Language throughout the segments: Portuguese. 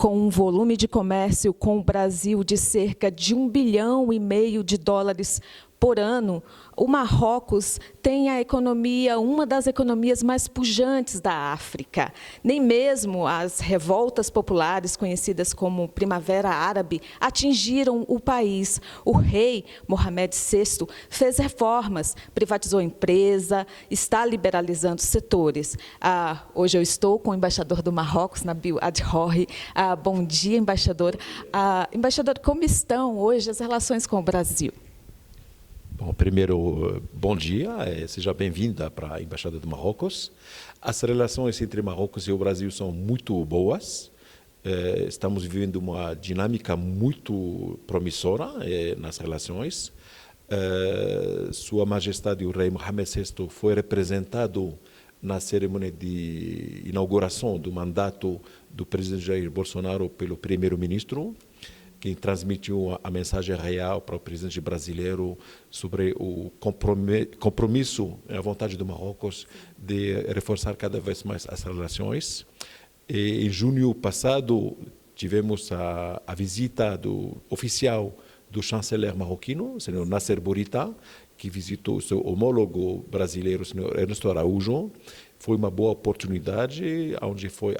Com um volume de comércio com o Brasil de cerca de US$ 1,5 bilhão por ano, o Marrocos tem uma das economias mais pujantes da África. Nem mesmo as revoltas populares, conhecidas como Primavera Árabe, atingiram o país. O rei Mohamed VI fez reformas, privatizou a empresa, está liberalizando setores. Hoje eu estou com o embaixador do Marrocos, Nabil Adhori. Bom dia, embaixador. Embaixador, como estão hoje as relações com o Brasil? Bom, primeiro, bom dia, seja bem-vinda para a Embaixada do Marrocos. As relações entre Marrocos e o Brasil são muito boas. Estamos vivendo uma dinâmica muito promissora nas relações. Sua Majestade, o Rei Mohamed VI, foi representado na cerimônia de inauguração do mandato do presidente Jair Bolsonaro pelo primeiro-ministro, que transmitiu a mensagem real para o presidente brasileiro sobre o compromisso e a vontade do Marrocos de reforçar cada vez mais as relações. E em junho passado, tivemos a visita oficial do chanceler marroquino, o senhor Nasser Bourita, que visitou o seu homólogo brasileiro, o senhor Ernesto Araújo. Foi uma boa oportunidade, onde foram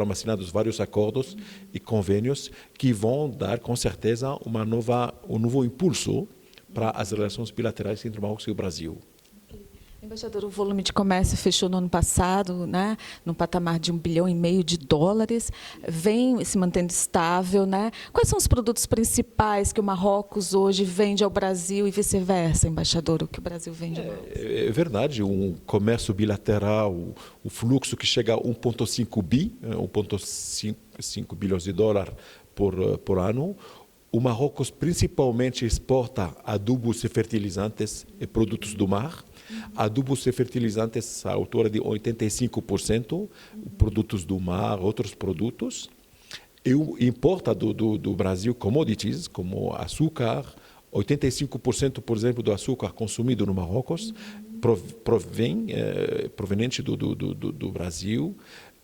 assinados vários acordos e convênios que vão dar, com certeza, um novo impulso para as relações bilaterais entre o Marrocos e o Brasil. Embaixador, o volume de comércio fechou no ano passado, né, num patamar de US$ 1,5 bilhão, vem se mantendo estável, né? Quais são os produtos principais que o Marrocos hoje vende ao Brasil e vice-versa, embaixador, o que o Brasil vende ao Marrocos? É verdade, um comércio bilateral, o fluxo que chega a 1,5 bilhões de dólares por ano. O Marrocos principalmente exporta adubos e fertilizantes e produtos do mar. Adubos e fertilizantes à altura de 85%, produtos do mar, outros produtos. E importa do Brasil commodities, como açúcar. 85%, por exemplo, do açúcar consumido no Marrocos proveniente do Brasil.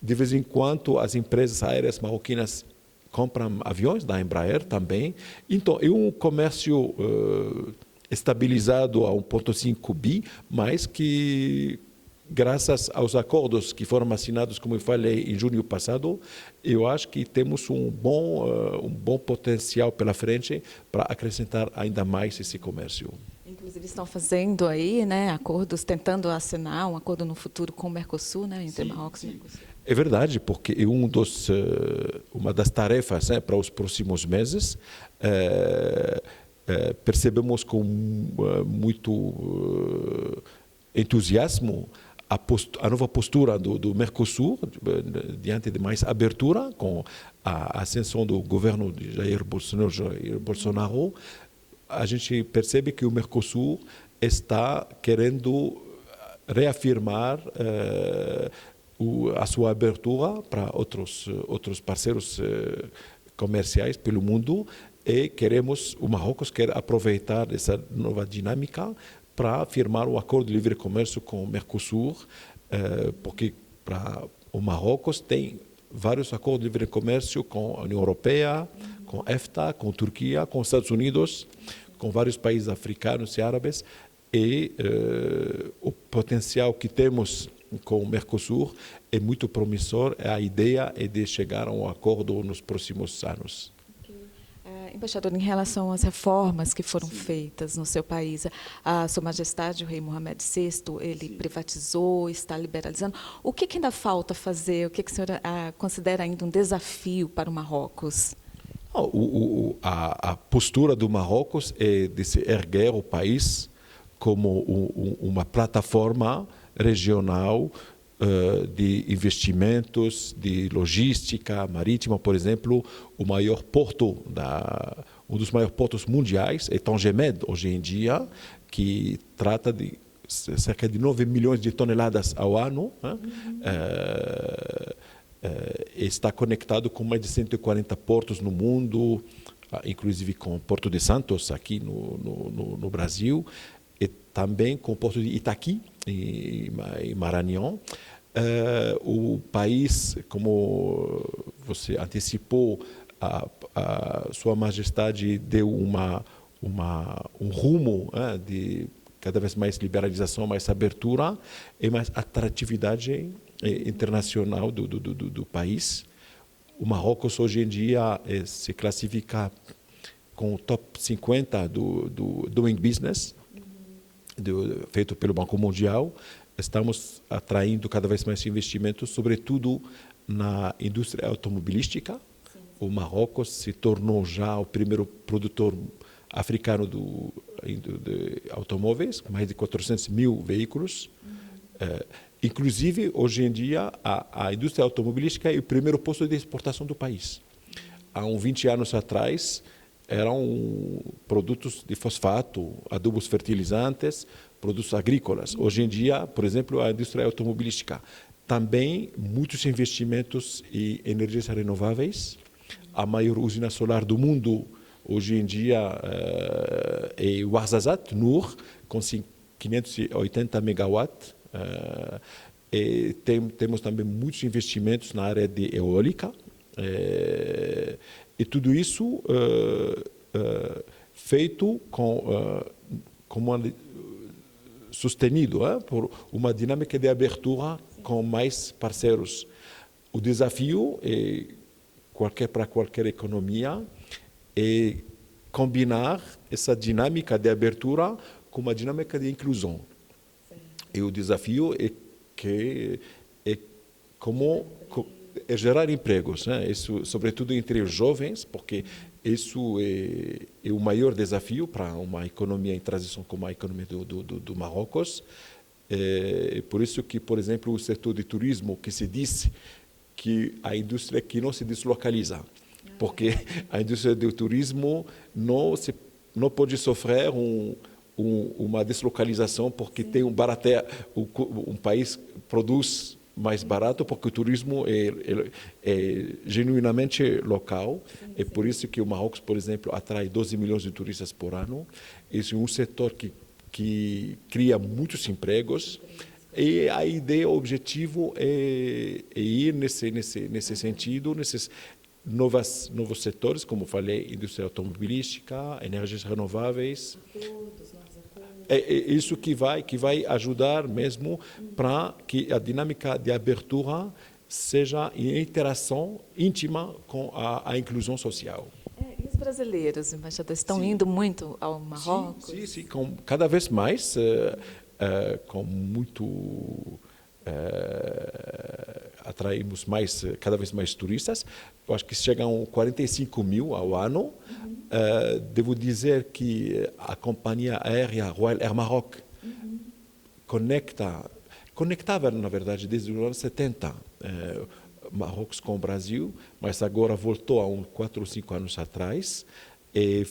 De vez em quando, as empresas aéreas marroquinas compram aviões da Embraer também. Então, é um comércio estabilizado a 1,5 bi, mas que, graças aos acordos que foram assinados, como eu falei, em junho passado, eu acho que temos um bom potencial pela frente para acrescentar ainda mais esse comércio. Inclusive estão fazendo aí, né, acordos, tentando assinar um acordo no futuro com o Mercosul, né, entre Marrocos e Mercosul. É verdade, porque é uma das tarefas, né, para os próximos meses. Percebemos com muito entusiasmo a nova postura do Mercosul, diante de mais abertura, com a ascensão do governo de Jair Bolsonaro. A gente percebe que o Mercosul está querendo reafirmar a sua abertura para outros parceiros comerciais pelo mundo. E o Marrocos quer aproveitar essa nova dinâmica para firmar um acordo de livre comércio com o Mercosul, porque o Marrocos tem vários acordos de livre comércio com a União Europeia, com a EFTA, com a Turquia, com os Estados Unidos, com vários países africanos e árabes, e o potencial que temos com o Mercosul é muito promissor. A ideia é de chegar a um acordo nos próximos anos. Embaixador, em relação às reformas que foram feitas no seu país, a Sua Majestade, o Rei Mohamed VI, ele privatizou, está liberalizando. O que ainda falta fazer? O que a senhora considera ainda um desafio para o Marrocos? A postura do Marrocos é de se erguer o país como uma plataforma regional de investimentos, de logística marítima. Por exemplo, um dos maiores portos mundiais é Tangemed, hoje em dia, que trata de cerca de 9 milhões de toneladas ao ano, né? Está conectado com mais de 140 portos no mundo, inclusive com o Porto de Santos, aqui no Brasil, e também com o Porto de Itaqui, em Maranhão. O país, como você antecipou, a Sua Majestade deu um rumo de cada vez mais liberalização, mais abertura e mais atratividade internacional do país. O Marrocos, hoje em dia, se classifica com o top 50 do Doing Business, feito pelo Banco Mundial. Estamos atraindo cada vez mais investimentos, sobretudo na indústria automobilística. O Marrocos se tornou já o primeiro produtor africano de automóveis, com mais de 400 mil veículos. Inclusive, hoje em dia, a indústria automobilística é o primeiro posto de exportação do país. Há uns 20 anos atrás, eram produtos de fosfato, adubos fertilizantes, produtos agrícolas. Hoje em dia, por exemplo, a indústria automobilística. Também muitos investimentos em energias renováveis. A maior usina solar do mundo, hoje em dia, é o Ouarzazate, Nour, com 580 megawatts. Temos também muitos investimentos na área de eólica. E tudo isso feito sustenido por uma dinâmica de abertura com mais parceiros. O desafio para qualquer economia é combinar essa dinâmica de abertura com uma dinâmica de inclusão. E o desafio é gerar empregos, isso, sobretudo entre os jovens, porque isso é o maior desafio para uma economia em transição como a economia do Marrocos. É por isso que, por exemplo, o setor de turismo, que se diz que a indústria que não se deslocaliza, porque a indústria do turismo não pode sofrer uma deslocalização, porque tem um país produz mais barato, porque o turismo é genuinamente local. É por isso que o Marrocos, por exemplo, atrai 12 milhões de turistas por ano. Esse é um setor que cria muitos empregos. E a ideia, o objetivo é ir nesse sentido, nesses novos setores, como falei, indústria automobilística, energias renováveis. É isso que vai ajudar mesmo para que a dinâmica de abertura seja em interação íntima com a inclusão social. E os brasileiros, embaixador, estão indo muito ao Marrocos? Sim, cada vez mais, com muito atraímos cada vez mais turistas. Eu acho que chegam 45 mil ao ano. Devo dizer que a companhia aérea Royal Air Maroc conectava, na verdade, desde os anos 70, Marrocos com o Brasil, mas agora voltou há 4 ou 5 anos atrás e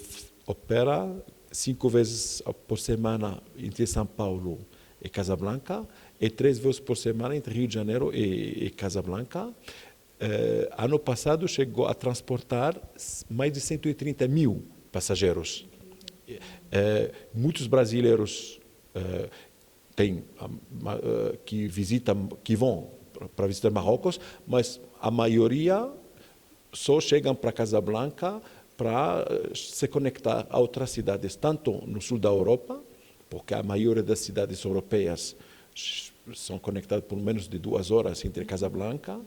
opera 5 vezes por semana entre São Paulo e Casablanca e 3 vezes por semana entre Rio de Janeiro e Casablanca. Ano passado chegou a transportar mais de 130 mil passageiros. Muitos brasileiros que vão para visitar Marrocos, mas a maioria só chegam para Casablanca para se conectar a outras cidades, tanto no sul da Europa, porque a maioria das cidades europeias são conectadas por menos de 2 horas entre Casablanca,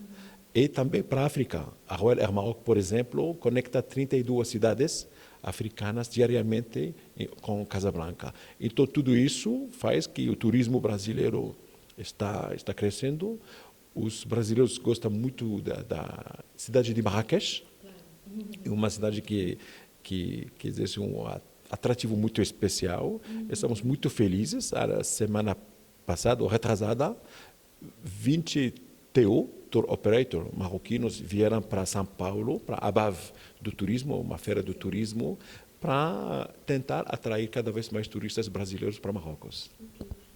e também para a África. A Royal Air Maroc, por exemplo, conecta 32 cidades africanas diariamente com Casablanca. Então, tudo isso faz que o turismo brasileiro está crescendo. Os brasileiros gostam muito da cidade de Marrakech. É uma cidade que exerce um atrativo muito especial. Estamos muito felizes. A semana passada, ou retrasada, 20 TO, tour operator marroquinos, vieram para São Paulo, para a ABAV do turismo, uma feira do turismo, para tentar atrair cada vez mais turistas brasileiros para Marrocos.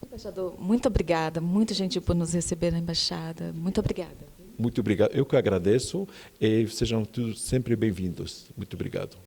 Embaixador, muito obrigada, muito gentil por nos receber na embaixada. Muito obrigada. Muito obrigado. Eu que agradeço e sejam todos sempre bem-vindos. Muito obrigado.